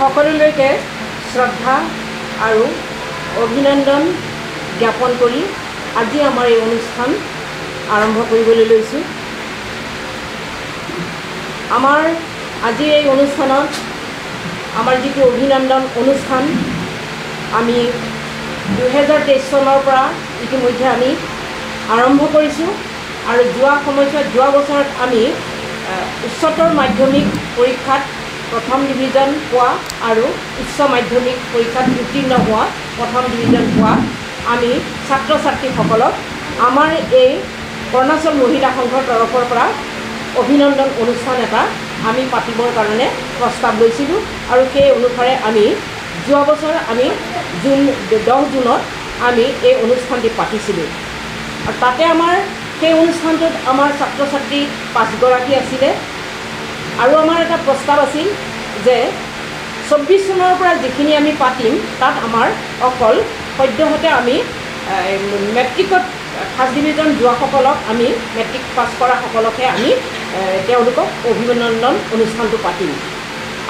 সকলোলৈকে শ্ৰদ্ধা আৰু অভিনন্দন জ্ঞাপন কৰি আজি আমাৰ এই অনুষ্ঠান আৰম্ভ কৰিবলৈ লৈছোঁ। আমাৰ আজি এই অনুষ্ঠানত আমাৰ যিটো অভিনন্দন অনুষ্ঠান আমি 2023 চনৰ পৰা ইতিমধ্যে আমি আৰম্ভ কৰিছোঁ আৰু যোৱা বছৰত আমি উচ্চতৰ মাধ্যমিক পৰীক্ষাত প্ৰথম ডিভিজন পোৱা আৰু উচ্চ মাধ্যমিক পৰীক্ষাত উত্তীৰ্ণ হোৱা প্ৰথম ডিভিজন পোৱা আমি ছাত্ৰ ছাত্ৰীসকলক আমাৰ এই অৰুণাচল মহিলা সংঘৰ তৰফৰ পৰা অভিনন্দন অনুষ্ঠান এটা আমি পাতিবৰ কাৰণে প্ৰস্তাৱ লৈছিলোঁ আৰু সেই অনুসাৰে আমি যোৱা বছৰ আমি 10 জুনত আমি এই অনুষ্ঠানটি পাতিছিলোঁ আৰু তাতে আমাৰ সেই অনুষ্ঠানটোত আমাৰ ছাত্ৰ ছাত্ৰী 5 গৰাকী আছিলে আৰু আমাৰ এটা প্ৰস্তাৱ আছিল যে 24 চনৰ পৰা যিখিনি আমি পাতিম তাত আমাৰ অকল সদ্যহতে আমি মেট্ৰিকত ফাৰ্ষ্ট ডিভিজন যোৱাসকলক আমি মেট্ৰিক পাছ কৰা সকলকহে আমি তেওঁলোকক অভিনন্দন অনুষ্ঠানটো পাতিম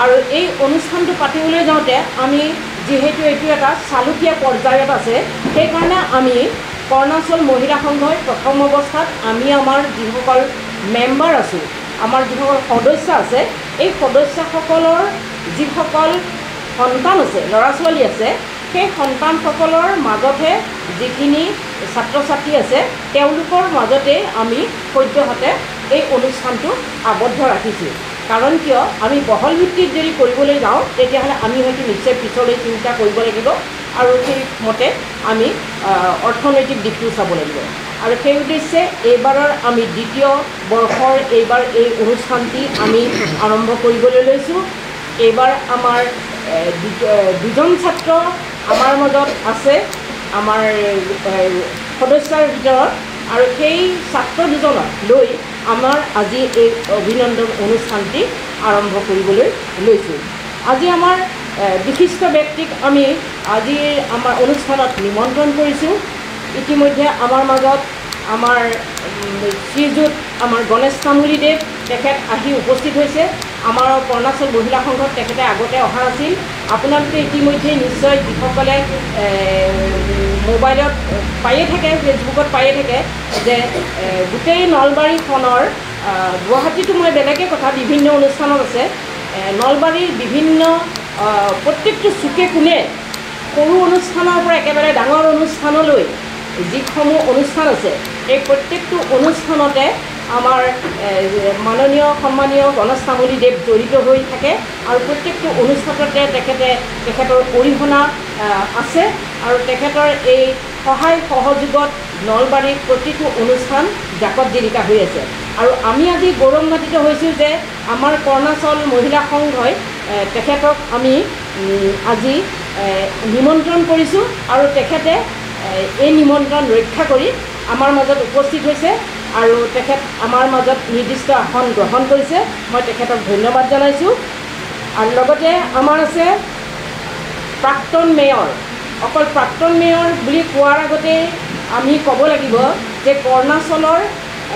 আৰু এই অনুষ্ঠানটো পাতিবলৈ যাওঁতে আমি যিহেতু এইটো এটা চালুকীয়া পৰ্যায়ত আছে সেইকাৰণে আমি অৰুণাচল মহিলা সংঘই প্ৰথম অৱস্থাত আমি আমাৰ যিসকল মেম্বাৰ আছোঁ আমাৰ যিসকল সদস্য আছে এই সদস্যসকলৰ যিসকল সন্তান আছে ল'ৰা ছোৱালী আছে সেই সন্তানসকলৰ মাজতহে যিখিনি ছাত্ৰ ছাত্ৰী আছে তেওঁলোকৰ মাজতে আমি সদ্যহতে এই অনুষ্ঠানটো আবদ্ধ ৰাখিছোঁ কাৰণ কিয় আমি বহল ভিত্তিত যদি কৰিবলৈ যাওঁ তেতিয়াহ'লে আমি হয়তো নিশ্চয় পিছলৈ চিন্তা কৰিব লাগিব আৰু সেইমতে আমি অৰ্থনৈতিক দিশটো চাব লাগিব আৰু সেই উদ্দেশ্যে এইবাৰৰ আমি দ্বিতীয় বৰ্ষৰ এইবাৰ এই অনুষ্ঠানটি আমি আৰম্ভ কৰিবলৈ লৈছোঁ। এইবাৰ আমাৰ দুজন ছাত্ৰ আমাৰ মাজত আছে আমাৰ সদস্যৰ ভিতৰত আৰু সেই ছাত্ৰ দুজনক লৈ আমাৰ আজি এই অভিনন্দন অনুষ্ঠানটি আৰম্ভ কৰিবলৈ লৈছোঁ। আজি আমাৰ বিশিষ্ট ব্যক্তিক আমি আজিৰ আমাৰ অনুষ্ঠানত নিমন্ত্ৰণ কৰিছোঁ। ইতিমধ্যে আমাৰ মাজত আমাৰ শ্ৰীযুত আমাৰ গণেশ তামুলীদেৱ তেখেত আহি উপস্থিত হৈছে। আমাৰ অৰুণাচল মহিলা সংঘত তেখেতে আগতে অহা আছিল। আপোনালোকে ইতিমধ্যে নিশ্চয় যিসকলে মোবাইলত পায়ে থাকে ফেচবুকত পায়ে থাকে যে গোটেই নলবাৰীখনৰ গুৱাহাটীতো মই বেলেগে কথা বিভিন্ন অনুষ্ঠানত আছে নলবাৰীৰ বিভিন্ন প্ৰত্যেকটো চুকে কোণে সৰু অনুষ্ঠানৰ পৰা একেবাৰে ডাঙৰ অনুষ্ঠানলৈ যিসমূহ অনুষ্ঠান আছে এই প্ৰত্যেকটো অনুষ্ঠানতে আমাৰ মাননীয় সন্মানীয় গণেশ তামুলীদেৱ জড়িত হৈ থাকে আৰু প্ৰত্যেকটো অনুষ্ঠানতে তেখেতৰ অৰিহণা আছে আৰু তেখেতৰ এই সহায় সহযোগত নলবাৰীৰ প্ৰতিটো অনুষ্ঠান জাকত জিলিকা হৈ আছে আৰু আমি আজি গৌৰৱান্বিত হৈছোঁ যে আমাৰ অৰুণাচল মহিলা সংঘই তেখেতক আমি আজি নিমন্ত্ৰণ কৰিছোঁ আৰু তেখেতে এই নিমন্ত্ৰণ ৰক্ষা কৰি আমাৰ মাজত উপস্থিত হৈছে আৰু তেখেত আমাৰ মাজত নিৰ্দিষ্ট আসন গ্ৰহণ কৰিছে মই তেখেতক ধন্যবাদ জনাইছোঁ। আৰু লগতে আমাৰ আছে প্ৰাক্তন মেয়ৰ অকল প্ৰাক্তন মেয়ৰ বুলি কোৱাৰ আগতে আমি ক'ব লাগিব যে অৰুণাচলৰ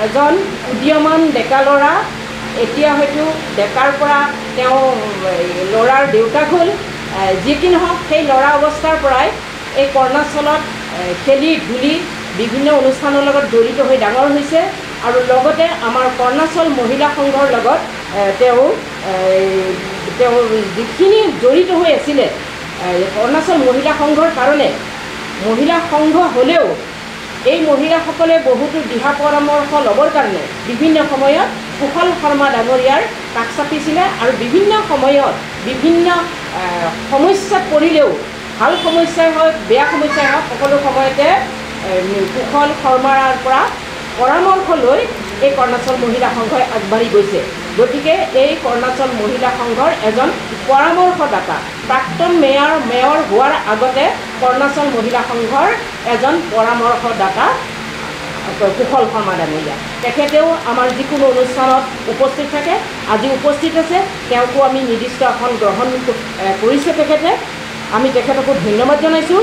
এজন উদীয়মান ডেকা ল'ৰা এতিয়া হয়তো ডেকাৰ পৰা তেওঁ ল'ৰাৰ দেউতাক হ'ল যি কি নহওক সেই ল'ৰা অৱস্থাৰ পৰাই এই অৰুণাচলত খেলি ধূলি বিভিন্ন অনুষ্ঠানৰ লগত জড়িত হৈ ডাঙৰ হৈছে আৰু লগতে আমাৰ অৰুণাচল মহিলা সংঘৰ লগত তেওঁ যিখিনি জড়িত হৈ আছিলে অৰুণাচল মহিলা সংঘৰ কাৰণে মহিলা সংঘ হ'লেও এই মহিলাসকলে বহুতো দিহা পৰামৰ্শ ল'বৰ কাৰণে বিভিন্ন সময়ত কুশল শৰ্মা ডাঙৰীয়াৰ কাষ চাপিছিলে আৰু বিভিন্ন সময়ত বিভিন্ন সমস্যাত পৰিলেও ভাল সমস্যাই হওক বেয়া সমস্যাই হওক সকলো সময়তে কুশল শৰ্মাৰ পৰা পৰামৰ্শ লৈ এই অৰুণাচল মহিলা সংঘই আগবাঢ়ি গৈছে। গতিকে এই অৰুণাচল মহিলা সংঘৰ এজন পৰামৰ্শদাতা প্ৰাক্তন মেয়ৰ হোৱাৰ আগতে অৰুণাচল মহিলা সংঘৰ এজন পৰামৰ্শদাতা কুশল শৰ্মা ডাঙৰীয়া তেখেতেও আমাৰ যিকোনো অনুষ্ঠানত উপস্থিত থাকে আজি উপস্থিত আছে তেওঁকো আমি নিৰ্দিষ্ট আসন গ্ৰহণ কৰিছে তেখেতে আমি তেখেতকো ধন্যবাদ জনাইছোঁ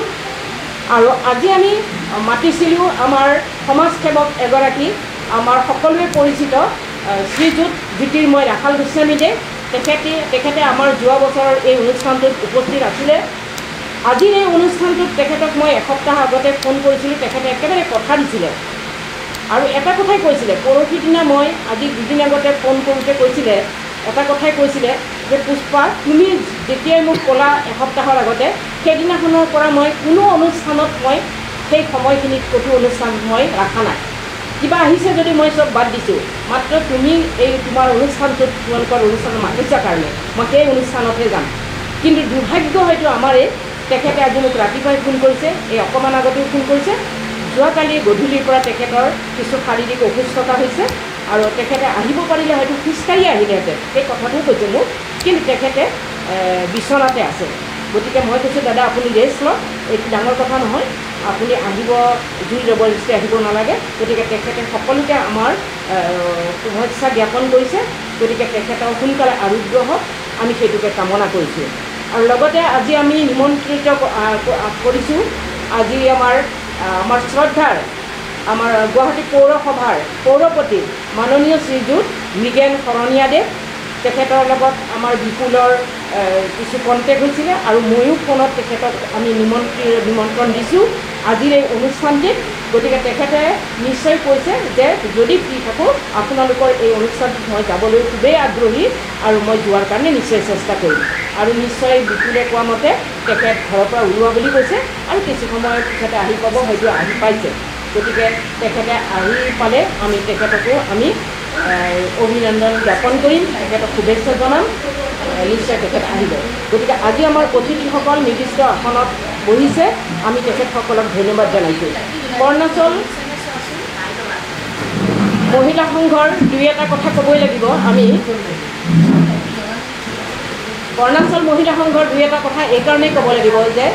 আৰু আজি আমি মাতিছিলোঁ আমাৰ সমাজসেৱক এগৰাকী আমাৰ সকলোৱে পৰিচিত শ্ৰীযুত জ্যোতিৰ্ময় ৰাখাল গোস্বামীদেৱ তেখেতে আমাৰ যোৱা বছৰৰ এই অনুষ্ঠানটোত উপস্থিত আছিলে। আজিৰ এই অনুষ্ঠানটোত তেখেতক মই এসপ্তাহ আগতে ফোন কৰিছিলোঁ। তেখেতে একেবাৰে কথা দিছিলে আৰু এটা কথাই কৈছিলে। পৰহি দিনা মই আজি দুদিন আগতে ফোন কৰোঁতে কৈছিলে এটা কথাই কৈছিলে যে পুষ্পা, তুমি যেতিয়াই মোক ক'লা এসপ্তাহৰ আগতে, সেইদিনাখনৰ পৰা মই কোনো অনুষ্ঠানত মই সেই সময়খিনিত ক'তো অনুষ্ঠান মই ৰখা নাই। কিবা আহিছে যদি মই চব বাদ দিছোঁ, মাত্ৰ তুমি এই তোমাৰ অনুষ্ঠানটোত তোমালোকৰ অনুষ্ঠানত মাতিছা কাৰণে মই সেই অনুষ্ঠানতহে যাম। কিন্তু দুৰ্ভাগ্য হয়তো আমাৰেই, তেখেতে আজি মোক ৰাতিপুৱাই ফোন কৰিছে, এই অকণমান আগতেও ফোন কৰিছে। যোৱাকালি গধূলিৰ পৰা তেখেতৰ কিছু শাৰীৰিক অসুস্থতা হৈছে আৰু তেখেতে আহিব পাৰিলে হয়তো খোজকাঢ়ি আহিলেহেঁতেন, সেই কথাটো কৈছে মোক। কিন্তু তেখেতে বিচনাতে আছে। গতিকে মই কৈছোঁ, দাদা আপুনি ৰেষ্ট লওক, এইটো ডাঙৰ কথা নহয়, আপুনি আহিব, জুই জবৰদস্তি আহিব নালাগে। গতিকে তেখেতে সকলোকে আমাৰ শুভেচ্ছা জ্ঞাপন কৰিছে। গতিকে তেখেতৰ সোনকালে আৰোগ্য হওক, আমি সেইটোকে কামনা কৰিছোঁ। আৰু লগতে আজি আমি নিমন্ত্ৰিত কৰিছোঁ, আজি আমাৰ শ্ৰদ্ধাৰ আমাৰ গুৱাহাটী পৌৰসভাৰ পৌৰপতি মাননীয় শ্ৰীযুত মৃগেন শৰণীয়াদেৱ, তেখেতৰ লগত আমাৰ বিপুলৰ কিছু কণ্টেক্ট হৈছিলে আৰু ময়ো ফোনত তেখেতক আমি নিমন্ত্ৰণ দিছোঁ আজিৰ এই অনুষ্ঠানটিত। গতিকে তেখেতে নিশ্চয় কৈছে যে যদি ফ্ৰী থাকোঁ আপোনালোকৰ এই অনুষ্ঠানটোত মই যাবলৈ খুবেই আগ্ৰহী আৰু মই যোৱাৰ কাৰণে নিশ্চয় চেষ্টা কৰিম। আৰু নিশ্চয় বিপুলে কোৱা মতে তেখেত ঘৰৰ পৰা ওলোৱা বুলি কৈছে আৰু কিছু সময়ৰ পিছতে আহি পাব, হয়তো আহি পাইছে। গতিকে তেখেতে আহি পালে আমি তেখেতকো আমি অভিনন্দন জ্ঞাপন কৰিম, তেখেতক শুভেচ্ছা জনাম, নিশ্চয় তেখেত আহিব। গতিকে আজি আমাৰ অতিথিসকল নিৰ্দিষ্ট আসনত বহিছে, আমি তেখেতসকলক ধন্যবাদ জনাইছোঁ। অৰুণাচল মহিলা সংঘৰ দুই এটা কথা ক'বই লাগিব। আমি অৰুণাচল মহিলা সংঘৰ দুই এটা কথা এইকাৰণেই ক'ব লাগিব যে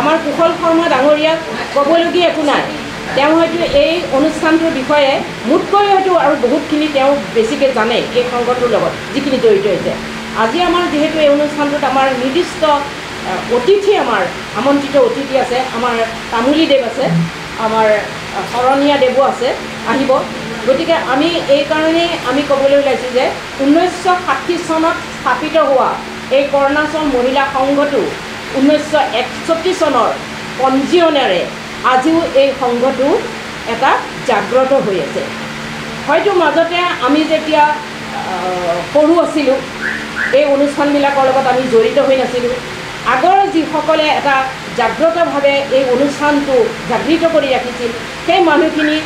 আমাৰ কুশল শৰ্মা ডাঙৰীয়াক ক'বলগীয়া একো নাই। তেওঁ হয়তো এই অনুষ্ঠানটোৰ বিষয়ে মোতকৈ হয়তো আৰু বহুতখিনি তেওঁ বেছিকৈ জানে এই সংঘটোৰ লগত যিখিনি জড়িত হৈছে। আজি আমাৰ যিহেতু এই অনুষ্ঠানটোত আমাৰ নিৰ্দিষ্ট অতিথি, আমাৰ আমন্ত্ৰিত অতিথি আছে, আমাৰ তামুলীদেৱ আছে, আমাৰ শৰণীয়া দেৱো আছে, আহিব। গতিকে আমি এইকাৰণেই আমি ক'বলৈ ওলাইছোঁ যে 1960 চনত স্থাপিত হোৱা এই অৰুণাচল মহিলা সংঘটো 1961 চনৰ পঞ্জীয়নেৰে আজিও এই সংঘটো এটা জাগ্ৰত হৈ আছে। হয়তো মাজতে আমি যেতিয়া সৰু আছিলোঁ, এই অনুষ্ঠানবিলাকৰ লগত আমি জড়িত হৈ নাছিলোঁ। আগৰ যিসকলে এটা জাগ্ৰতভাৱে এই অনুষ্ঠানটো জাগৃত কৰি ৰাখিছিল, সেই মানুহখিনি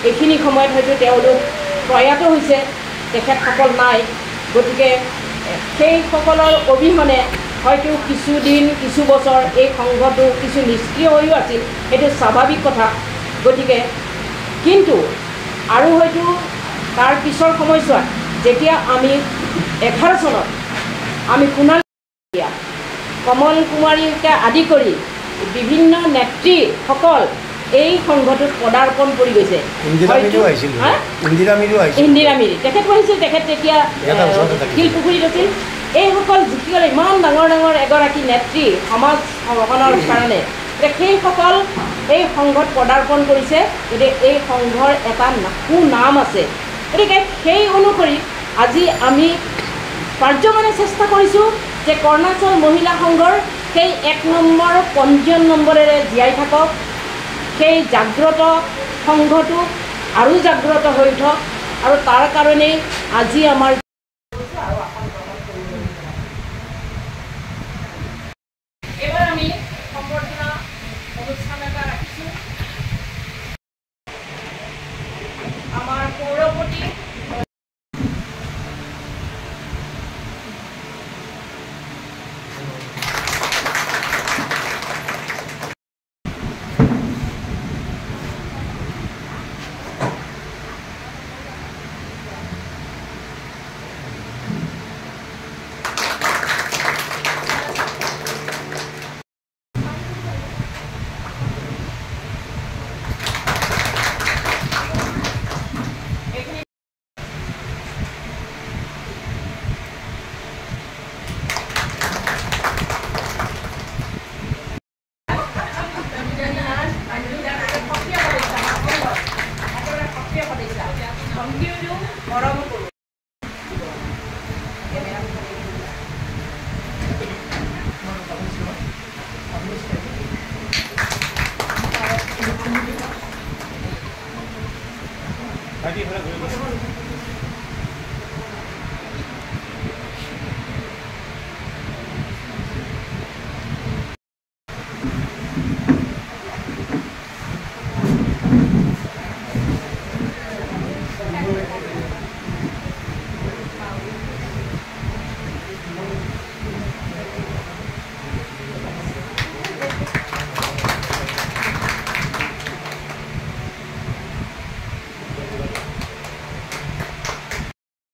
এইখিনি সময়ত হয়তো তেওঁলোক প্ৰয়াত হৈছে, তেখেতসকল নাই। গতিকে সেইসকলৰ অবিহনে হয়তো কিছুদিন কিছু বছৰ এই সংঘটো কিছু নিষ্ক্ৰিয় হৈও আছিল, সেইটো স্বাভাৱিক কথা। গতিকে কিন্তু আৰু হয়তো তাৰ পিছৰ সময়ছোৱাত যেতিয়া আমি 11 চনত আমি সোণালী কমল কুমাৰীকে আদি কৰি বিভিন্ন নেত্ৰীসকল এই সংঘটোত পদাৰ্পণ কৰি গৈছে। ইন্দিৰা মিৰি তেখেতো আহিছিল, তেখেত তেতিয়া শিলপুখুৰীত আছিল। এইসকল যিসকল ইমান ডাঙৰ ডাঙৰ এগৰাকী নেত্ৰী সমাজখনৰ কাৰণে, সেইসকল এই সংঘত পদাৰ্পণ কৰিছে। গতিকে এই সংঘৰ এটা সুনাম আছে। গতিকে সেই অনুসৰি আজি আমি পাৰ্যমানে চেষ্টা কৰিছোঁ যে অৰুণাচল মহিলা সংঘৰ সেই 1 নম্বৰ পঞ্জীয়ন নম্বৰেৰে জীয়াই থাকক, সেই জাগ্ৰত সংঘটো আৰু জাগ্ৰত হৈ উঠক। আৰু তাৰ কাৰণেই আজি আমাৰ এবাৰ আমি সম্বৰ্ধনা অনুষ্ঠান এটা ৰাখিছোঁ। আমাৰ পৌৰপতি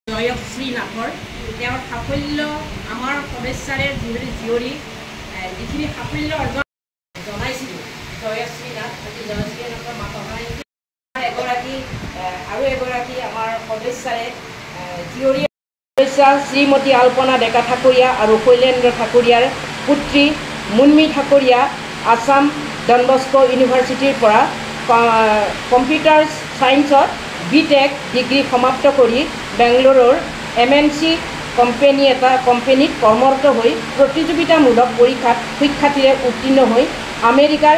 জয়শ্ৰী নাথৰ তেওঁৰ সাফল্য আমাৰ সদস্যাৰে জীয়ৰী যিখিনি সাফল্য অৰ্জন জনাইছিলোঁ জয়শ্ৰী নাথ জয়শ্ৰী নাথৰ মাতৃ এগৰাকী আমাৰ সদস্যাৰে জীয়ৰী সদস্যা শ্ৰীমতী আল্পনা ডেকা ঠাকুৰীয়া আৰু শৈলেন্দ্ৰ ঠাকুৰীয়াৰ পুত্ৰী মুন্মী ঠাকুৰীয়া আছাম ডন বস্কো ইউনিভাৰ্চিটিৰ পৰা কম্পিউটাৰ ছায়েন্সত BTech ডিগ্ৰী সমাপ্ত কৰি বেংগলোৰৰ MNC কোম্পানীত কৰ্মৰত হৈ প্ৰতিযোগিতামূলক পৰীক্ষাত সুখ্যাতিৰে উত্তীৰ্ণ হৈ আমেৰিকাৰ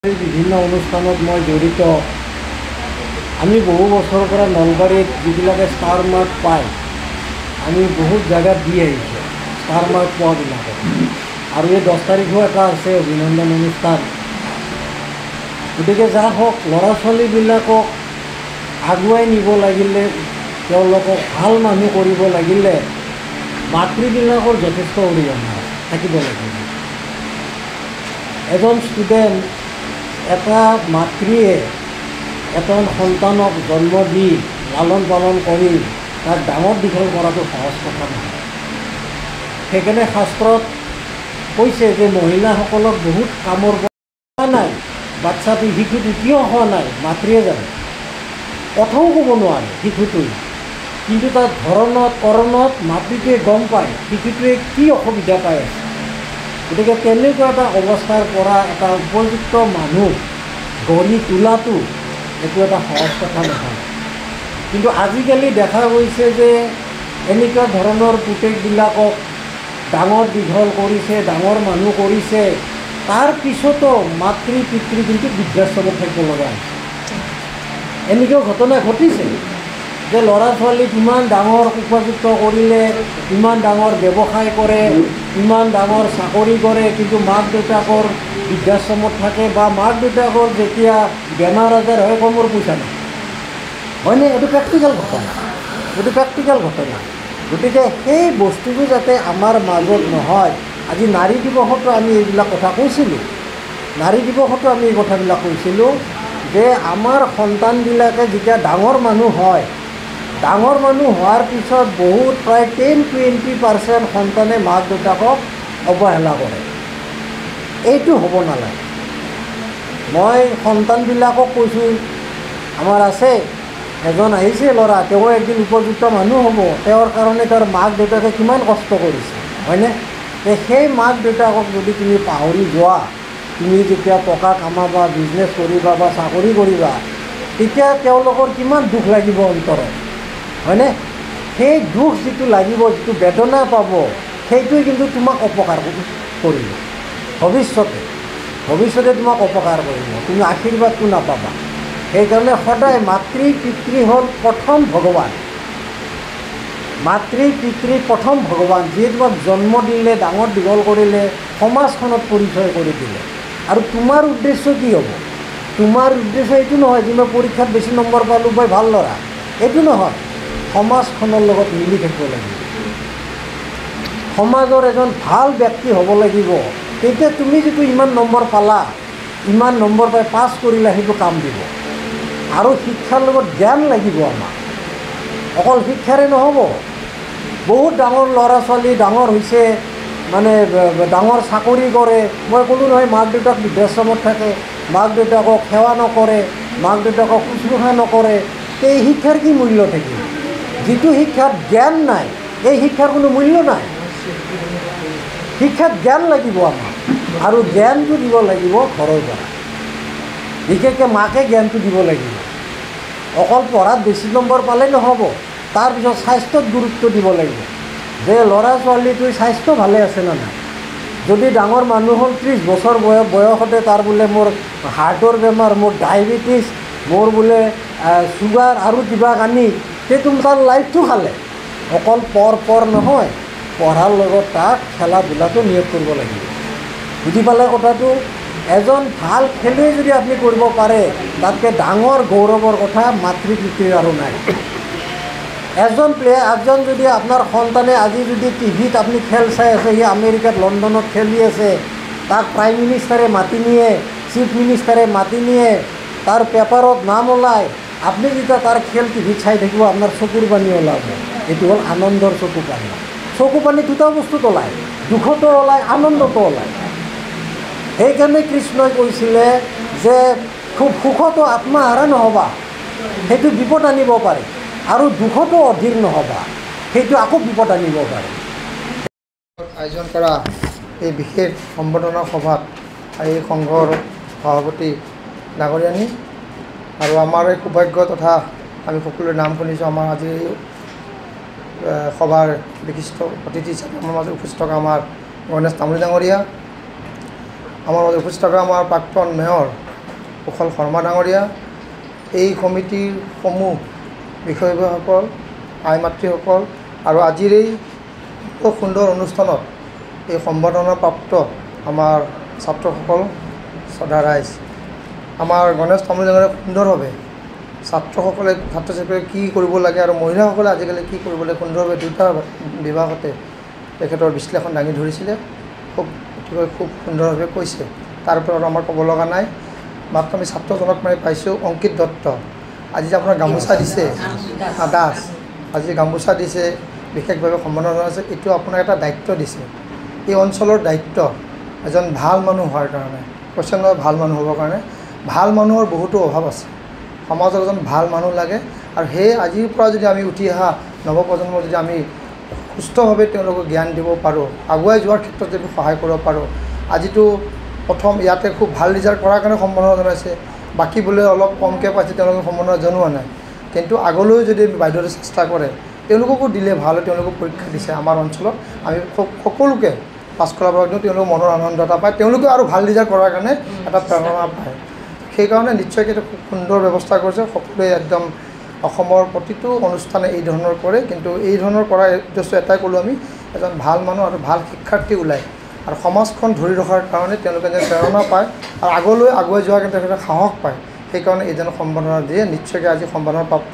বিভিন্ন অনুষ্ঠানত মই জড়িত আমি বহু বছৰৰ পৰা নলবাৰীত যিবিলাকে ষ্টাৰ মাৰ্ক পায় আমি বহুত জেগাত দি আহিছোঁ ষ্টাৰ মাৰ্ক পোৱাবিলাকে আৰু এই 10 তাৰিখো এটা আছে অভিনন্দন অনুষ্ঠান গতিকে যা হওক ল'ৰা ছোৱালীবিলাকক আগুৱাই নিব লাগিলে তেওঁলোকক ভাল মানুহ কৰিব লাগিলে মাতৃবিলাকৰ যথেষ্ট অৰিহণা থাকিব লাগিব এজন ষ্টুডেণ্ট এটা মাতৃয়ে এজন সন্তানক জন্ম দি লালন পালন কৰি তাক ডাঙৰ দীঘল কৰাটো সহজ কথা নহয় সেইকাৰণে শাস্ত্ৰত কৈছে যে মহিলাসকলক বহুত কামৰ পৰা নাই বাচ্চাটো শিশুটো কিয় হোৱা নাই মাতৃয়ে জানে কথাও ক'ব নোৱাৰে শিশুটোৱে কিন্তু তাৰ ধৰণত কৰণত মাতৃটোৱে গম পায় শিশুটোৱে কি অসুবিধা পাই আছে গতিকে তেনেকুৱা এটা অৱস্থাৰ পৰা এটা উপযুক্ত মানুহ গঢ়ি তোলাটো এইটো এটা সহজ কথা নহয় কিন্তু আজিকালি দেখা গৈছে যে এনেকুৱা ধৰণৰ পুতেকবিলাকক ডাঙৰ দীঘল কৰিছে ডাঙৰ মানুহ কৰিছে তাৰ পিছতো মাতৃ পিতৃ কিন্তু বৃদ্ধাশ্ৰমত থাকিব লগা হৈছে এনেকুৱা ঘটনা ঘটিছে যে ল'ৰা ছোৱালীক ইমান ডাঙৰ উপযুক্ত কৰিলে ইমান ডাঙৰ ব্যৱসায় কৰে ইমান ডাঙৰ চাকৰি কৰে কিন্তু মাক দেউতাকৰ বৃদ্ধাশ্ৰমত থাকে বা মাক দেউতাকৰ যেতিয়া বেমাৰ আজাৰ হয় কমৰ পইচা নাই হয়নে এইটো প্ৰেক্টিকেল ঘটনা গতিকে সেই বস্তুটো যাতে আমাৰ মাজত নহয় আজি নাৰী দিৱসতো আমি এইবিলাক কথা কৈছিলোঁ এই কথাবিলাক কৈছিলোঁ যে আমাৰ সন্তানবিলাকে যেতিয়া ডাঙৰ মানুহ হয় ডাঙৰ মানুহ হোৱাৰ পিছত বহুত প্ৰায় 10-20% সন্তানে মাক দেউতাকক অৱহেলা কৰে এইটো হ'ব নালাগে মই সন্তানবিলাকক কৈছোঁ আমাৰ আছে এজন আহিছে ল'ৰা তেওঁ একদিন উপযুক্ত মানুহ হ'ব তেওঁৰ কাৰণে তাৰ মাক দেউতাকে কিমান কষ্ট কৰিছে হয়নে সেই মাক দেউতাকক যদি তুমি পাহৰি যোৱা তুমি যেতিয়া টকা কামাবা বিজনেছ কৰিবা বা চাকৰি কৰিবা তেতিয়া তেওঁলোকৰ কিমান দুখ লাগিব অন্তৰত হয়নে সেই দুখ যিটো লাগিব যিটো বেদনা পাব সেইটোৱে কিন্তু তোমাক অপকাৰ কৰিব ভৱিষ্যতে তোমাক অপকাৰ কৰিব তুমি আশীৰ্বাদটো নাপাবা সেইকাৰণে সদায় মাতৃ পিতৃ হ'ল প্ৰথম ভগৱান। মাতৃ পিতৃ প্ৰথম ভগৱান, যিয়ে তোমাক জন্ম দিলে, ডাঙৰ দীঘল কৰিলে, সমাজখনত পৰিচয় কৰি দিলে। আৰু তোমাৰ উদ্দেশ্য কি হ'ব? তোমাৰ উদ্দেশ্য এইটো নহয় যে মই পৰীক্ষাত বেছি নম্বৰ পালোঁ, মই ভাল ল'ৰা, এইটো নহয়। সমাজখনৰ লগত মিলি থাকিব লাগিব, সমাজৰ এজন ভাল ব্যক্তি হ'ব লাগিব। তেতিয়া তুমি যিটো ইমান নম্বৰ পালা, ইমান নম্বৰ পাই পাছ কৰিলা, সেইটো কাম দিব। আৰু শিক্ষাৰ লগত জ্ঞান লাগিব আমাক, অকল শিক্ষাৰে নহ'ব। বহুত ডাঙৰ ল'ৰা ছোৱালী ডাঙৰ হৈছে, মানে ডাঙৰ চাকৰি কৰে। মই ক'লোঁ নহয়, মাক দেউতাক বৃদ্ধাশ্ৰমত থাকে, মাক দেউতাকক সেৱা নকৰে, মাক দেউতাকক শুশ্ৰূষা নকৰে। এই শিক্ষাৰ কি মূল্য থাকিল? যিটো শিক্ষাত জ্ঞান নাই, এই শিক্ষাৰ কোনো মূল্য নাই। শিক্ষাত জ্ঞান লাগিব আমাক, আৰু জ্ঞানটো দিব লাগিব ঘৰৰ পৰা। বিশেষকৈ মাকে জ্ঞানটো দিব লাগিব। অকল পঢ়াত বেছি নম্বৰ পালে নহ'ব, তাৰপিছত স্বাস্থ্যত গুৰুত্ব দিব লাগিব, যে ল'ৰা ছোৱালীটোৰ স্বাস্থ্য ভালে আছে নে নাই। যদি ডাঙৰ মানুহ হ'ল, 30 বছৰ বয়সতে তাৰ বোলে মোৰ হাৰ্টৰ বেমাৰ, মোৰ ডায়েবেটিছ, মোৰ বোলে চুগাৰ আৰু কিবা কানি, সেইটো তাৰ লাইফটো খালে। অকল পঢ় নহয়, পঢ়াৰ লগত তাক খেলা ধূলাটো নিয়োগ কৰিব লাগিব। বুজি পালে কথাটো? এজন ভাল খেলুৱৈ যদি আপুনি কৰিব পাৰে, তাতকৈ ডাঙৰ গৌৰৱৰ কথা মাতৃ পিতৃৰ আৰু নাই। এজন যদি আপোনাৰ সন্তানে আজি যদি টিভিত আপুনি খেল চাই আছে, সি আমেৰিকাত লণ্ডনত খেলি আছে, তাক প্ৰাইম মিনিষ্টাৰে মাতি নিয়ে, চিফ মিনিষ্টাৰে মাতি নিয়ে, তাৰ পেপাৰত নাম ওলায়, আপুনি যেতিয়া তাৰ খেল টিভিত চাই থাকিব, আপোনাৰ চকুৰ পানী ওলাব। এইটো হ'ল আনন্দৰ চকু পানী। চকু পানী দুটা বস্তুত ওলায়, দুখতো ওলায়, আনন্দতো ওলায়। সেইকাৰণে কৃষ্ণই কৈছিলে যে খুব সুখতো আত্মহাৰা নহ'বা, সেইটো বিপদ আনিব পাৰে, আৰু দুখতো অধীৰ নহ'বা, সেইটো আকৌ বিপদ আনিব পাৰে। আয়োজন কৰা এই বিশেষ সম্বৰ্ধনা সভাত এই সংঘৰ সভাপতি ডাঙৰীয়ানী আৰু আমাৰ এই সৌভাগ্য তথা আমি সকলোৰে নাম শুনিছোঁ, আমাৰ আজি সভাৰ বিশিষ্ট অতিথি হিচাপে আমাৰ মাজত উপস্থিত থকা আমাৰ গণেশ তামুলী ডাঙৰীয়া, আমাৰ মাজত উপস্থিত থকা আমাৰ প্ৰাক্তন মেয়ৰ কুশল শৰ্মা ডাঙৰীয়া, এই সমিতিৰ সমূহ বিষয়ববীয়াসকল, আই মাতৃসকল, আৰু আজিৰ এই খুব সুন্দৰ অনুষ্ঠানত এই সম্বৰ্ধনাপ্ৰাপ্ত আমাৰ ছাত্ৰসকল, শ্ৰদ্ধা ৰাইজ। আমাৰ গণেশ তামুলী ডাঙৰীয়াই সুন্দৰভাৱে ছাত্ৰসকলে, ছাত্ৰ ছাত্ৰীসকলে কি কৰিব লাগে আৰু মহিলাসকলে আজিকালি কি কৰিব লাগে, সুন্দৰভাৱে দুটা বিভাগতে তেখেতৰ বিশ্লেষণ দাঙি ধৰিছিলে, খুব সুন্দৰভাৱে কৈছে। তাৰ ওপৰত আমাৰ ক'ব লগা নাই। মাত্ৰ আমি ছাত্ৰজনক মানে পাইছোঁ, অংকিত দত্ত। আজি যে আপোনাৰ গামোচা দিছে, দাস, আজি গামোচা দিছে, বিশেষভাৱে সম্বোধন জনাইছে। এইটো আপোনাক এটা দায়িত্ব দিছে, এই অঞ্চলৰ দায়িত্ব, এজন ভাল মানুহ হোৱাৰ কাৰণে। কৈছে নহয়, ভাল মানুহ হ'বৰ কাৰণে ভাল মানুহৰ বহুতো অভাৱ আছে, সমাজত এজন ভাল মানুহ লাগে। আৰু সেই আজিৰ পৰা যদি আমি উঠি অহা নৱপ্ৰজন্মক যদি আমি সুস্থভাৱে তেওঁলোকক জ্ঞান দিব পাৰোঁ, আগুৱাই যোৱাৰ ক্ষেত্ৰত যদি সহায় কৰিব পাৰোঁ। আজিতো প্ৰথম ইয়াতে খুব ভাল ৰিজাল্ট কৰাৰ কাৰণে সম্বৰ্ধনা জনাইছে, বাকী বোলে অলপ কমকৈ পাইছে, তেওঁলোকে সম্বৰ্ধনা জনোৱা নাই। কিন্তু আগলৈ যদি বাইদেউহঁতে চেষ্টা কৰে, তেওঁলোককো দিলে ভাল, তেওঁলোকক পৰীক্ষা দিছে আমাৰ অঞ্চলত, আমি সকলোকে পাছ কৰাৰ পৰা তেওঁলোকৰ মনৰ আনন্দ এটা পায়, তেওঁলোকে আৰু ভাল ৰিজাল্ট কৰাৰ কাৰণে এটা প্ৰেৰণা পায়। সেইকাৰণে নিশ্চয়কৈ এটা খুব সুন্দৰ ব্যৱস্থা কৰিছে। সকলোৱে একদম অসমৰ প্ৰতিটো অনুষ্ঠানে এই ধৰণৰ কৰে, কিন্তু এই ধৰণৰ কৰাৰ উদ্দেশ্য এটাই ক'লোঁ আমি, এজন ভাল মানুহ আৰু ভাল শিক্ষাৰ্থী ওলায়, আৰু সমাজখন ধৰি ৰখাৰ কাৰণে তেওঁলোকে যে প্ৰেৰণা পায় আৰু আগলৈ আগুৱাই যোৱাৰ কাৰণে তেওঁলোকে সাহস পায়। সেইকাৰণে এইজনক সম্বৰ্ধনা দিয়ে। নিশ্চয়কৈ আজি সম্বৰ্ধনাপ্ৰাপ্ত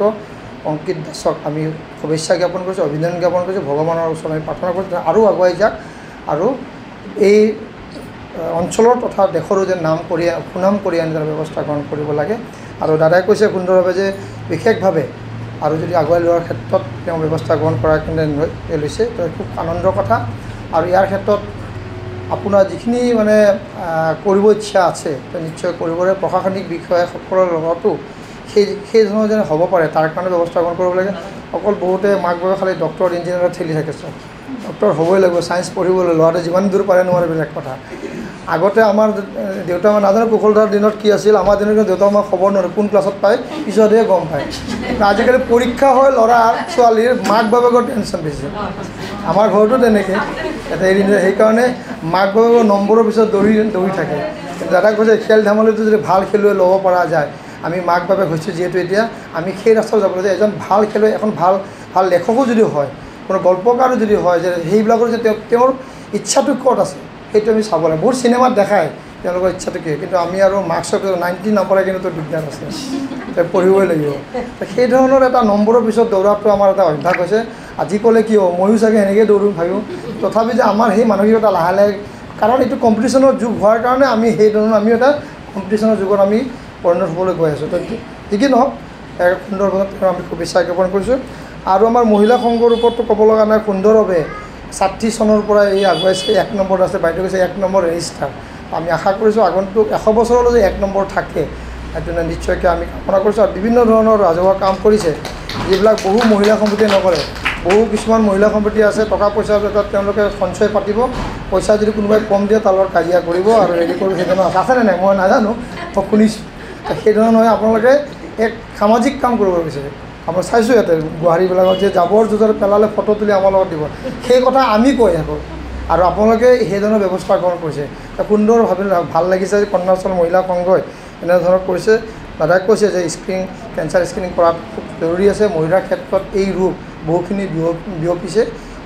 অংকিত দাসক আমি শুভেচ্ছা জ্ঞাপন কৰিছোঁ, অভিনন্দন জ্ঞাপন কৰিছোঁ। ভগৱানৰ ওচৰত আমি প্ৰাৰ্থনা কৰিছোঁ আৰু আগুৱাই যাওক, আৰু এই অঞ্চলৰ তথা দেশৰো যে সুনাম কঢ়িয়াই আনি তাৰ ব্যৱস্থা গ্ৰহণ কৰিব লাগে। আৰু দাদাই কৈছে সুন্দৰভাৱে যে বিশেষভাৱে আৰু যদি আগুৱাই লোৱাৰ ক্ষেত্ৰত তেওঁ ব্যৱস্থা গ্ৰহণ কৰাৰ কাৰণে লৈছে, তো খুব আনন্দৰ কথা। আৰু ইয়াৰ ক্ষেত্ৰত আপোনাৰ যিখিনি মানে কৰিব ইচ্ছা আছে, তো নিশ্চয় কৰিবৰে। প্ৰশাসনিক বিষয়াসকলৰ লগতো সেই ধৰণৰ যেন হ'ব পাৰে, তাৰ কাৰণে ব্যৱস্থা গ্ৰহণ কৰিব লাগে। অকল বহুতে মাক বাপেকে খালি ডক্টৰ ইঞ্জিনিয়াৰত ঠেলি থাকিছে, ডক্টৰ হ'বই লাগিব, ছায়েন্স পঢ়িবলৈ, ল'ৰাটোৱে যিমান দূৰ পাৰে নোৱাৰে বেলেগ কথা। আগতে আমাৰ দেউতা, মই নাজানো কুশলদাৰ দিনত কি আছিল, আমাৰ দিনত দেউতা আমাক খবৰ নোৱাৰে কোন ক্লাছত পায়, পিছতহে গম পায়। আজিকালি পৰীক্ষা হয় ল'ৰা ছোৱালীৰ, মাক বাপেকৰ টেনশ্যন বেছি। আমাৰ ঘৰতো তেনেকৈ এটা এৰি নিদিয়ে, সেইকাৰণে মাক বাপেকৰ নম্বৰৰ পিছত দৌৰি থাকে। দাদাই কৈছে খেল ধেমালিটো যদি ভাল খেলুৱৈ ল'ব পৰা যায়, আমি মাক বাপেক হৈছোঁ যিহেতু এতিয়া আমি সেই ৰাস্তাত যাব লাগে যে এজন ভাল খেলুৱৈ এখন ভাল ভাল লেখকো যদি হয় কোনো গল্পকাৰো যদি হয় যে সেইবিলাকৰ যে তেওঁৰ ইচ্ছাটো ক'ত আছে সেইটো আমি চাব লাগে বহুত চিনেমাত দেখায় তেওঁলোকৰ ইচ্ছাটো কি কিন্তু আমি আৰু মাৰ্কছৰ 90 নাপালে কিন্তু তোৰ বিজ্ঞান আছে পঢ়িবই লাগিব সেই ধৰণৰ এটা নম্বৰৰ পিছত দৌৰাটো আমাৰ এটা অভ্যাস হৈছে আজি ক'লে কি হ'ব ময়ো চাগে এনেকৈ দৌৰিম ভাবিম তথাপি যে আমাৰ সেই মানসিকতা লাহে লাহে কাৰণ এইটো কম্পিটিশ্যনৰ যুগ হোৱাৰ কাৰণে আমি সেই ধৰণৰ আমি এটা কম্পিটিশ্যনৰ যুগত আমি পৰিণত হ'বলৈ গৈ আছোঁ তো ঠিকেই নহওক সুন্দৰভাৱে আমি শুভেচ্ছা জ্ঞাপন কৰিছোঁ আৰু আমাৰ মহিলা সংঘৰ ওপৰতো ক'ব লগা নাই সুন্দৰভাৱে 60 চনৰ পৰা এই আগুৱাইছে 1 নম্বৰ আছে বাইদেউ কৈছে 1 নম্বৰ ৰেজিষ্টাৰ আমি আশা কৰিছোঁ আগন্তুক 100 বছৰলৈ যে 1 নম্বৰ থাকে সেইটো নিশ্চয়কৈ আমি কামনা কৰিছোঁ আৰু বিভিন্ন ধৰণৰ ৰাজহুৱা কাম কৰিছে যিবিলাক বহু মহিলা সমিতিয়ে নকৰে বহু কিছুমান মহিলা সমিতি আছে টকা পইচা ক্ষেত্ৰত তেওঁলোকে সঞ্চয় পাতিব পইচা যদি কোনোবাই কম দিয়ে তাৰ লগত কাজিয়া কৰিব আৰু হেৰি কৰিব সেইধৰণৰ আছেনে নাই মই নাজানো মই শুনিছোঁ সেই ধৰণৰ আপোনালোকে এক সামাজিক কাম কৰিব বিচাৰে আপোনাৰ চাইছোঁ ইয়াতে গুৱাহাটীবিলাকত যে জাবৰ জোঁথৰ পেলালে ফটো তুলি আমাৰ লগত দিব সেই কথা আমি কৈ থাকোঁ আৰু আপোনালোকে সেই ধৰণৰ ব্যৱস্থা গ্ৰহণ কৰিছে সুন্দৰভাৱে ভাল লাগিছে যে কন্যাচল মহিলা সংঘই এনেধৰণৰ কৰিছে দাদাই কৈছে যে কেঞ্চাৰ স্ক্ৰিনিং কৰাটো খুব জৰুৰী আছে মহিলাৰ ক্ষেত্ৰত এই ৰোগ বহুখিনি বিয়পিছে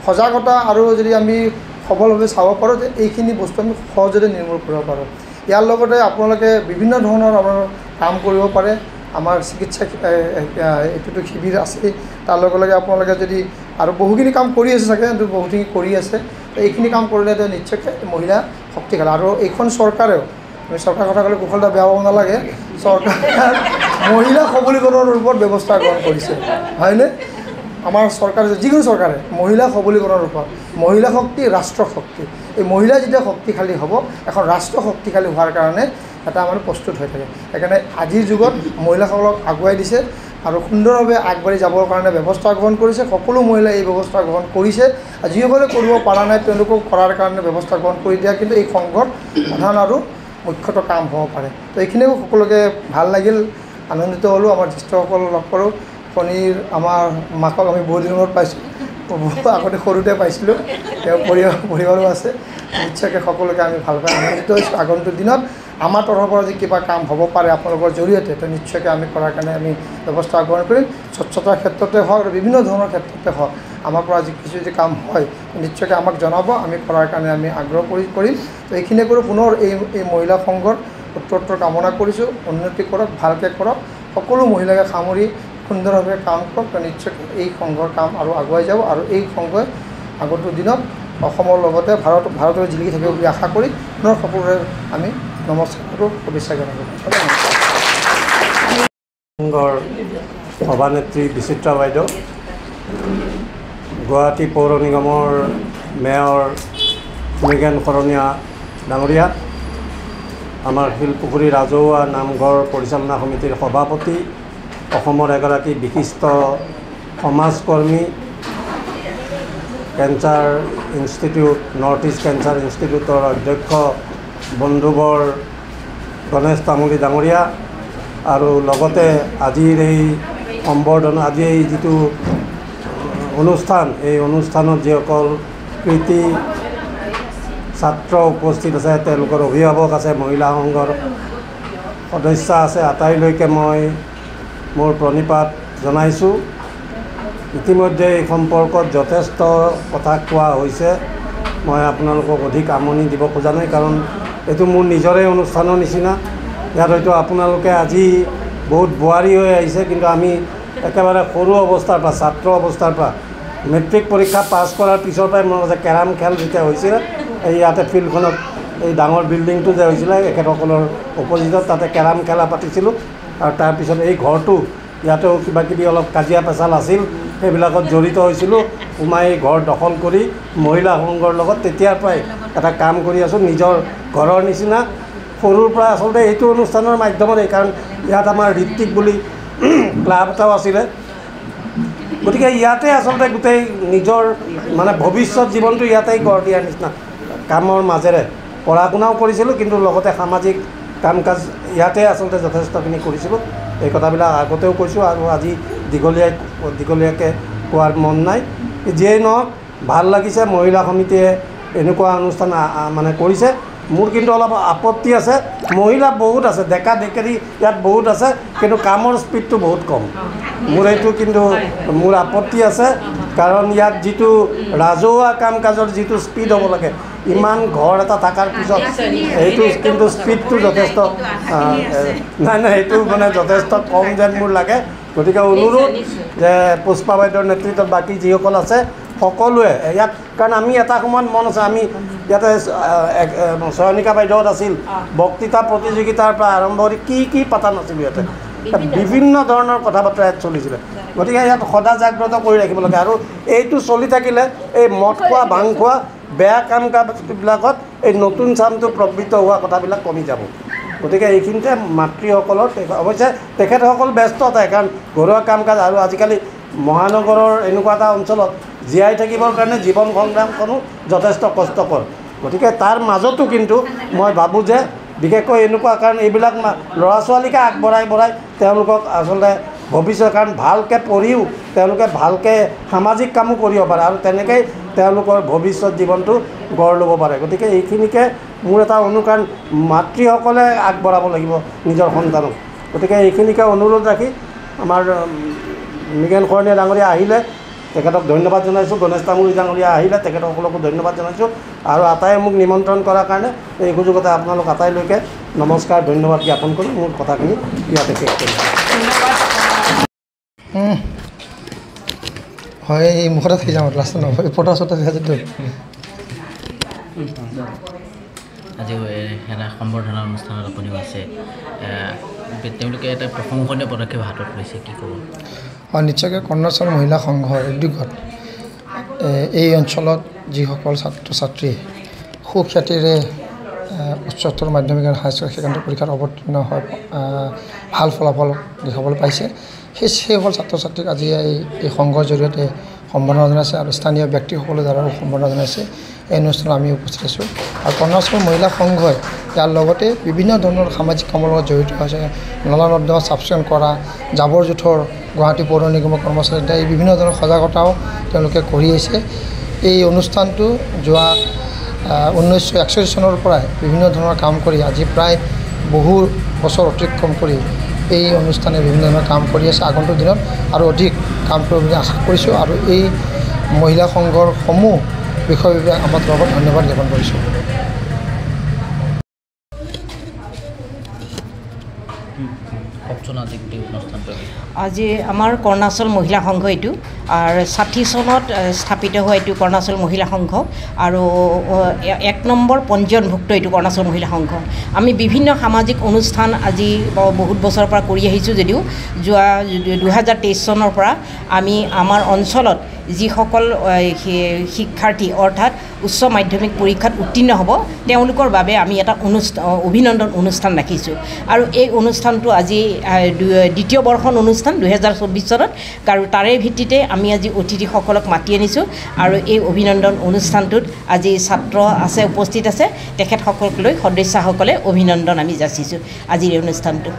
সজাগতা আৰু যদি আমি সবলভাৱে চাব পাৰোঁ যে এইখিনি বস্তু আমি সহজতে নিৰ্মূল কৰিব পাৰোঁ ইয়াৰ লগতে আপোনালোকে বিভিন্ন ধৰণৰ আপোনাৰ কাম কৰিব পাৰে আমাৰ চিকিৎসা এইটোতো শিবিৰ আছে তাৰ লগে লগে আপোনালোকে যদি আৰু বহুখিনি কাম কৰি আছে চাগে বহুখিনি কৰি আছে এইখিনি কাম কৰিলে নিশ্চয়কৈ মহিলা শক্তিশালী আৰু এইখন চৰকাৰেও আমি চৰকাৰৰ কথা ক'লে কুশলতা বেয়া হ'ব নালাগে চৰকাৰে মহিলা সবলীকৰণৰ ওপৰত ব্যৱস্থা গ্ৰহণ কৰিছে হয়নে আমাৰ চৰকাৰে যিকোনো চৰকাৰে মহিলা সবলীকৰণৰ ওপৰত মহিলা শক্তি ৰাষ্ট্ৰ শক্তি এই মহিলা যেতিয়া শক্তিশালী হ'ব এখন ৰাষ্ট্ৰ শক্তিশালী হোৱাৰ কাৰণে এটা মানে প্ৰস্তুত হৈ থাকে সেইকাৰণে আজিৰ যুগত মহিলাসকলক আগুৱাই দিছে আৰু সুন্দৰভাৱে আগবাঢ়ি যাবৰ কাৰণে ব্যৱস্থা গ্ৰহণ কৰিছে সকলো মহিলাই এই ব্যৱস্থা গ্ৰহণ কৰিছে যিসকলে কৰিব পৰা নাই তেওঁলোকক কৰাৰ কাৰণে ব্যৱস্থা গ্ৰহণ কৰি দিয়া কিন্তু এই সংঘৰ প্ৰধান আৰু মুখ্যতঃ কাম হ'ব পাৰে তো এইখিনিও সকলোকে ভাল লাগিল আনন্দিত হ'লোঁ আমাৰ জ্যেষ্ঠসকল লগ কৰোঁ শনিৰ আমাৰ মাকক আমি বহুত দিনত পাইছোঁ আগতে সৰুতে পাইছিলোঁ তেওঁ পৰিবাৰো আছে নিশ্চয়কৈ সকলোকে আমি ভাল পাই আনন্দিত হৈছোঁ আগন্তুক দিনত আমাৰ তৰফৰ পৰা যদি কিবা কাম হ'ব পাৰে আপোনালোকৰ জৰিয়তে তো নিশ্চয়কৈ আমি কৰাৰ কাৰণে আমি ব্যৱস্থা গ্ৰহণ কৰিম স্বচ্ছতাৰ ক্ষেত্ৰতে হওক আৰু বিভিন্ন ধৰণৰ ক্ষেত্ৰতে হওক আমাৰ পৰা কিছু যদি কাম হয় নিশ্চয়কৈ আমাক জনাব আমি কৰাৰ কাৰণে আমি আগ্ৰহ কৰিম তো এইখিনিয়ে কৰি পুনৰ এই মহিলা সংঘৰ উত্তৰোত্তৰ কামনা কৰিছোঁ উন্নতি কৰক ভালকৈ কৰক সকলো মহিলাকে সামৰি সুন্দৰভাৱে কাম কৰক তো নিশ্চয়কৈ এই সংঘৰ কাম আৰু আগুৱাই যাব আৰু এই সংঘই আগন্তুক দিনত অসমৰ লগতে ভাৰতৰ জিলিকি থাকিব বুলি আশা কৰি পুনৰ সকলোৰে আমি নমস্কাৰ শুভেচ্ছা জ্ঞাপন কৰিছোঁ সংঘৰ সভানেত্ৰী বিচিত্ৰা বাইদেউ গুৱাহাটী পৌৰ নিগমৰ মেয়ৰ মৃগেন শৰণীয়া ডাঙৰীয়া আমাৰ শিলপুখুৰী ৰাজহুৱা নামঘৰ পৰিচালনা সমিতিৰ সভাপতি অসমৰ এগৰাকী বিশিষ্ট সমাজকৰ্মী cancer institute north east cancer ইনষ্টিটিউটৰ অধ্যক্ষ বন্ধুবৰ গণেশ তামুলী ডাঙৰীয়া আৰু লগতে আজিৰ এই সম্বৰ্ধনা আজি এই যিটো অনুষ্ঠান এই অনুষ্ঠানত যিসকল কৃতি ছাত্ৰ উপস্থিত আছে তেওঁলোকৰ অভিভাৱক আছে মহিলা সংঘৰ সদস্য আছে আটাইলৈকে মই মোৰ প্ৰণিপাত জনাইছোঁ ইতিমধ্যে এই সম্পৰ্কত যথেষ্ট কথা কোৱা হৈছে মই আপোনালোকক অধিক আমনি দিব খোজা নাই কাৰণ এইটো মোৰ নিজৰে অনুষ্ঠানৰ নিচিনা ইয়াত হয়তো আপোনালোকে আজি বহুত বোৱাৰী হৈ আহিছে কিন্তু আমি একেবাৰে সৰু অৱস্থাৰ পৰা ছাত্ৰ অৱস্থাৰ পৰা মেট্ৰিক পৰীক্ষা পাছ কৰাৰ পিছৰ পৰাই মনত আছে কেৰাম খেল যেতিয়া হৈছিলে এই ইয়াতে ফিল্ডখনত এই ডাঙৰ বিল্ডিংটো যে হৈছিলে এখেতসকলৰ অপজিটত তাতে কেৰাম খেলা পাতিছিলোঁ আৰু তাৰপিছত এই ঘৰটো ইয়াতেও কিবাকিবি অলপ কাজিয়া পেচাল আছিল সেইবিলাকত জড়িত হৈছিলোঁ সোমাই ঘৰ দখল কৰি মহিলা সংঘৰ লগত তেতিয়াৰ পৰাই এটা কাম কৰি আছোঁ নিজৰ ঘৰৰ নিচিনা সৰুৰ পৰা আচলতে এইটো অনুষ্ঠানৰ মাধ্যমতে কাৰণ ইয়াত আমাৰ ঋত্বিক বুলি ক্লাব এটাও আছিলে গতিকে ইয়াতে আচলতে গোটেই নিজৰ মানে ভৱিষ্যত জীৱনটো ইয়াতেই গঢ় দিয়াৰ নিচিনা কামৰ মাজেৰে পঢ়া শুনাও কৰিছিলোঁ কিন্তু লগতে সামাজিক কাম কাজ ইয়াতে আচলতে যথেষ্টখিনি কৰিছিলোঁ এই কথাবিলাক আগতেও কৈছোঁ আৰু আজি দীঘলীয়াকৈ কোৱাৰ মন নাই যিয়েই নহওক ভাল লাগিছে মহিলা সমিতিয়ে এনেকুৱা অনুষ্ঠান মানে কৰিছে মোৰ কিন্তু অলপ আপত্তি আছে মহিলা বহুত আছে ডেকা ডেকেৰী ইয়াত বহুত আছে কিন্তু কামৰ স্পীডটো বহুত কম মোৰ এইটো কিন্তু মোৰ আপত্তি আছে কাৰণ ইয়াত যিটো ৰাজহুৱা কাম কাজৰ যিটো স্পীড হ'ব লাগে ইমান ঘৰ এটা থকাৰ পিছত এইটো কিন্তু স্পীডটো যথেষ্ট নাই এইটো মানে যথেষ্ট কম যেন মোৰ লাগে গতিকে অনুৰোধ যে পুষ্পা বাইদেউৰ নেতৃত্বত বাকী যিসকল আছে সকলোৱে ইয়াত কাৰণ আমি এটা সময়ত মন আছে আমি ইয়াতে চয়নিকা বাইদেউত আছিল বক্তৃতা প্ৰতিযোগিতাৰ পৰা আৰম্ভ কৰি কি পতা নাছিলোঁ ইয়াতে বিভিন্ন ধৰণৰ কথা বতৰা ইয়াত চলিছিলে গতিকে ইয়াত সদা জাগ্ৰত কৰি ৰাখিব লাগে আৰু এইটো চলি থাকিলে এই মদ খোৱা ভাং খোৱা বেয়া কাম কাজবিলাকত এই নতুন চামটো প্ৰবৃত্ত হোৱা কথাবিলাক কমি যাব গতিকে এইখিনিতে মাতৃসকলৰ অৱশ্যে তেখেতসকল ব্যস্ত থাকে কাৰণ ঘৰুৱা কাম কাজ আৰু আজিকালি মহানগৰৰ এনেকুৱা এটা অঞ্চলত জীয়াই থাকিবৰ কাৰণে জীৱন সংগ্ৰামখনো যথেষ্ট কষ্টকৰ গতিকে তাৰ মাজতো কিন্তু মই ভাবোঁ যে বিশেষকৈ এনেকুৱা কাৰণ এইবিলাক ল'ৰা ছোৱালীকে আগবঢ়াই তেওঁলোকক আচলতে ভৱিষ্যত কাৰণ ভালকৈ পঢ়িও তেওঁলোকে ভালকৈ সামাজিক কামো কৰিব পাৰে আৰু তেনেকৈ তেওঁলোকৰ ভৱিষ্যত জীৱনটো গঢ় ল'ব পাৰে গতিকে এইখিনিকে মোৰ এটা অনুকাণ মাতৃসকলে আগবঢ়াব লাগিব নিজৰ সন্তানক গতিকে এইখিনিকে অনুৰোধ ৰাখি আমাৰ মৃগেন শৰণীয়া ডাঙৰীয়া আহিলে তেখেতক ধন্যবাদ জনাইছোঁ গণেশ তামুলী ডাঙৰীয়া আহিলে তেখেতসকলকো ধন্যবাদ জনাইছোঁ আৰু আটায়ে মোক নিমন্ত্ৰণ কৰাৰ কাৰণে এই সুযোগতে আপোনালোক আটাইলৈকে নমস্কাৰ ধন্যবাদ জ্ঞাপন কৰি মোৰ কথাখিনি ইয়াতে শেষ কৰিছোঁ হয় এই মুখতে থাকি যাওঁ লাষ্টত নহয় ফটো চটো যিহেতু আজি এটা সম্বৰ্ধনা অনুষ্ঠানত আপুনিও আছে তেওঁলোকে এটা প্ৰশংসনীয় পদক্ষেপ হাতত লৈছে কি ক'ব হয় নিশ্চয়কৈ কৰ্ণাচল মহিলা সংঘৰ উদ্যোগত এই অঞ্চলত যিসকল ছাত্ৰ ছাত্ৰীয়ে সুখ্যাতিৰে উচ্চতৰ মাধ্যমিক আৰু হায়াৰ ছেকেণ্ডেৰী পৰীক্ষাত অৱতীৰ্ণ হৈ ভাল ফলাফল দেখাবলৈ পাইছে সেইসকল ছাত্ৰ ছাত্ৰীক আজি এই সংঘৰ জৰিয়তে সম্বৰ্ধনা জনাইছে আৰু স্থানীয় ব্যক্তিসকলৰ দ্বাৰাও সম্বৰ্ধনা জনাইছে এই অনুষ্ঠানত আমি উপস্থিত আছোঁ আৰু কৰ্ণাচল মহিলা সংঘই ইয়াৰ লগতে বিভিন্ন ধৰণৰ সামাজিক কামৰ লগত জড়িত হৈছে নলা নৰ্দমা চাফ চিকুণ কৰা জাবৰ জোঁথৰ গুৱাহাটী পৌৰ নিগমৰ কৰ্মচাৰী এই বিভিন্ন ধৰণৰ সজাগতাও তেওঁলোকে কৰি আহিছে এই অনুষ্ঠানটো যোৱা 1961 চনৰ পৰাই বিভিন্ন ধৰণৰ কাম কৰি আজি প্ৰায় বহু বছৰ অতিক্ৰম কৰি এই অনুষ্ঠানে বিভিন্ন ধৰণৰ কাম কৰি আছে আগন্তুক দিনত আৰু অধিক কাম কৰিব বুলি আশা কৰিছোঁ আৰু এই মহিলা সংঘৰ সমূহ বিষয় বিভাগ আমাৰ লগত ধন্যবাদ জ্ঞাপন কৰিছোঁ আজি আমাৰ কৰ্ণাচল মহিলা সংঘ এইটো আৰু 60 চনত স্থাপিত হোৱা এইটো কৰ্ণাচল মহিলা সংঘ আৰু 1 নম্বৰ পঞ্জীয়নভুক্ত এইটো কৰ্ণাচল মহিলা সংঘ আমি বিভিন্ন সামাজিক অনুষ্ঠান আজি বহুত বছৰৰ পৰা কৰি আহিছোঁ যদিও যোৱা 2023 চনৰ পৰা আমি আমাৰ অঞ্চলত যিসকল শিক্ষাৰ্থী অৰ্থাৎ উচ্চ মাধ্যমিক পৰীক্ষাত উত্তীৰ্ণ হ'ব তেওঁলোকৰ বাবে আমি এটা অভিনন্দন অনুষ্ঠান ৰাখিছোঁ আৰু এই অনুষ্ঠানটো আজি দ্বিতীয় বৰ্ষৰ অনুষ্ঠান 2024 চনত আৰু তাৰে ভিত্তিতে আমি আজি অতিথিসকলক মাতি আনিছোঁ আৰু এই অভিনন্দন অনুষ্ঠানটোত আজি ছাত্ৰ আছে উপস্থিত আছে তেখেতসকলক লৈ সদস্যসকলে অভিনন্দন আমি যাচিছোঁ আজিৰ এই অনুষ্ঠানটো